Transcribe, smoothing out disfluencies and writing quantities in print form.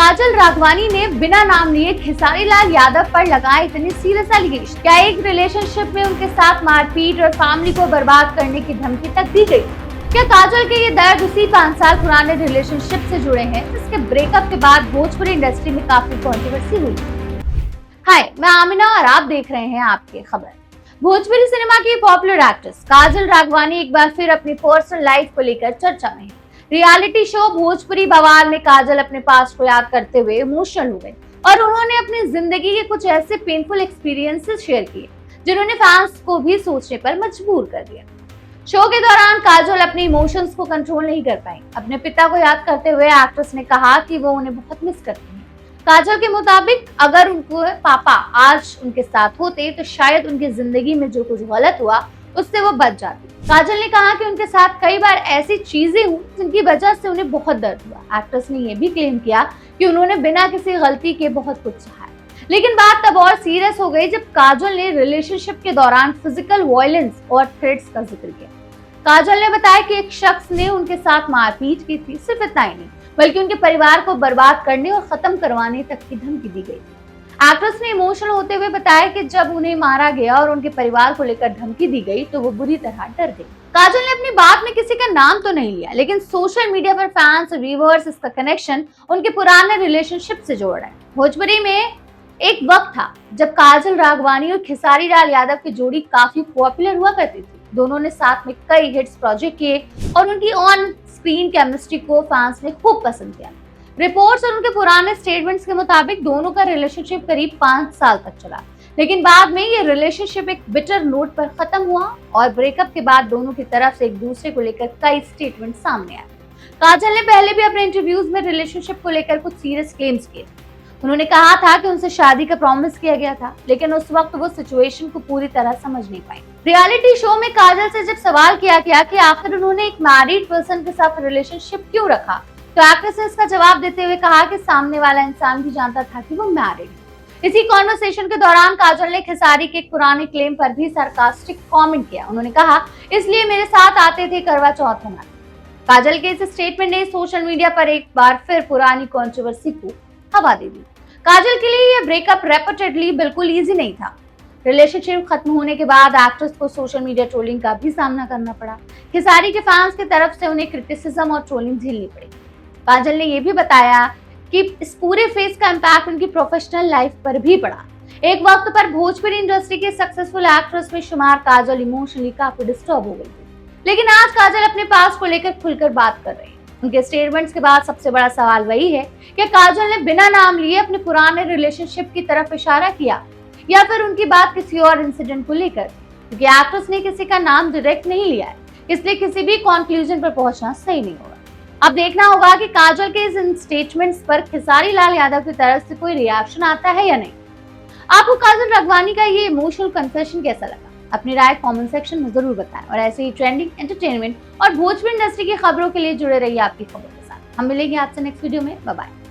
काजल राघवानी ने बिना नाम लिए खेसारी लाल यादव पर लगाए इतने सीरियस एलिगेशन। क्या एक रिलेशनशिप में उनके साथ मारपीट और फैमिली को बर्बाद करने की धमकी तक दी गई? क्या काजल के ये दर्द उसी 5 साल पुराने रिलेशनशिप से जुड़े हैं जिसके ब्रेकअप के बाद भोजपुरी इंडस्ट्री में काफी कंट्रोवर्सी हुई? हाय, मैं आमिना और आप देख रहे हैं आपकी खबर। भोजपुरी सिनेमा की पॉपुलर एक्ट्रेस काजल राघवानी एक बार फिर अपनी पर्सनल लाइफ को लेकर चर्चा में है। रियलिटी शो भोजपुरी बवाल में काजल अपने पास्ट को याद करते हुए इमोशनल हो गए और उन्होंने अपनी जिंदगी के कुछ ऐसे पेनफुल एक्सपीरियंसेस शेयर किए जिन्होंने फैंस को भी सोचने पर मजबूर कर दिया। शो के दौरान काजल अपने इमोशंस को कंट्रोल नहीं कर पाई। अपने पिता को याद करते हुए एक्ट्रेस ने कहा कि वो उन्हें बहुत मिस करती हैं। काजल के मुताबिक अगर उनके पापा आज उनके साथ होते तो शायद उनकी जिंदगी में जो कुछ गलत हुआ उससे वो बच जाती। काजल ने कहा कि उनके साथ कई बार ऐसी चीजें हुई जिनकी वजह से उन्हें बहुत दर्द हुआ। एक्ट्रेस ने यह भी क्लेम किया कि उन्होंने बिना किसी गलती के बहुत कुछ सहा। लेकिन बात तब और सीरियस हो गई जब काजल ने रिलेशनशिप के दौरान फिजिकल वायलेंस और थ्रेट्स का जिक्र किया। काजल ने बताया कि एक शख्स ने उनके साथ मारपीट की थी। सिर्फ इतना ही नहीं बल्कि उनके परिवार को बर्बाद करने और खत्म करवाने तक की धमकी दी गई थी। एक्ट्रेस ने इमोशनल होते हुए बताया कि जब उन्हें मारा गया और उनके परिवार को लेकर धमकी दी गई तो वो बुरी तरह डर गई। काजल ने अपनी बात में किसी का नाम तो नहीं लिया, लेकिन सोशल मीडिया पर फैंस और व्यूअर्स इसका कनेक्शन उनके पुराने रिलेशनशिप से जोड़ रहे हैं। भोजपुरी में एक वक्त था जब काजल राघवानी और खेसारी लाल यादव की जोड़ी काफी पॉपुलर हुआ करती थी। दोनों ने साथ में कई हिट्स प्रोजेक्ट किए और उनकी ऑन स्क्रीन केमिस्ट्री को फैंस ने खूब पसंद किया। रिपोर्ट्स और उनके पुराने स्टेटमेंट्स के मुताबिक दोनों का रिलेशनशिप करीब 5 साल तक चला, लेकिन बाद में ये रिलेशनशिप एक बिटर नोट पर खत्म हुआ और ब्रेकअप के बाद दोनों की तरफ से एक दूसरे को लेकर कई स्टेटमेंट सामने आए। काजल ने पहले भी अपने इंटरव्यूज में रिलेशनशिप को लेकर कुछ सीरियस क्लेम्स किए। उन्होंने कहा था कि उनसे शादी का प्रॉमिस किया गया था, लेकिन उस वक्त वो सिचुएशन को पूरी तरह समझ नहीं पाई। रियलिटी शो में काजल से जब सवाल किया गया कि आखिर उन्होंने एक मैरिड पर्सन के साथ रिलेशनशिप क्यों रखा, तो एक्ट्रेस ने इसका जवाब देते हुए कहा कि सामने वाला इंसान भी जानता था कि वो मैरिड है। इसी कॉन्वर्सेशन के दौरान काजल ने खेसारी के एक पुराने क्लेम पर भी सार्कास्टिक कमेंट किया। उन्होंने कहा, इसलिए मेरे साथ आते थे करवा चौथ मनाने। काजल के इस स्टेटमेंट ने सोशल मीडिया पर एक बार फिर पुरानी कंट्रोवर्सी को हवा दे दी। काजल के लिए यह ब्रेकअप रेपुटेडली बिल्कुल इजी नहीं था। रिलेशनशिप खत्म होने के बाद एक्ट्रेस को सोशल मीडिया ट्रोलिंग का भी सामना करना पड़ा। खेसारी के फैंस की तरफ से उन्हें क्रिटिसिज्म और ट्रोलिंग झेलनी पड़ी। काजल ने यह भी बताया कि इस पूरे फेज का इम्पैक्ट उनकी प्रोफेशनल लाइफ पर भी पड़ा। एक वक्त पर भोजपुरी इंडस्ट्री के सक्सेसफुल एक्ट्रेस में शुमार काजल इमोशनली काफी डिस्टर्ब हो गई थी, लेकिन आज काजल अपने पास को लेकर खुलकर बात कर रही है। उनके स्टेटमेंट्स के बाद सबसे बड़ा सवाल वही है कि काजल ने बिना नाम लिए अपने पुराने रिलेशनशिप की तरफ इशारा किया या फिर उनकी बात किसी और इंसिडेंट को लेकर, क्योंकि एक्ट्रेस ने किसी का नाम डायरेक्ट नहीं लिया है, इसलिए किसी भी कंक्लूजन पर पहुंचना सही नहीं होगा। अब देखना होगा कि काजल के इन स्टेटमेंट्स पर खेसारी लाल यादव की तरफ से कोई रिएक्शन आता है या नहीं। आपको काजल राघवानी का ये इमोशनल कन्फेशन कैसा लगा? अपनी राय कमेंट सेक्शन में जरूर बताएं और ऐसे ही ट्रेंडिंग, एंटरटेनमेंट और भोजपुरी इंडस्ट्री की खबरों के लिए जुड़े रहिए आपकी खबरों के साथ। हम मिलेंगे आपसे नेक्स्ट वीडियो में। Bye bye.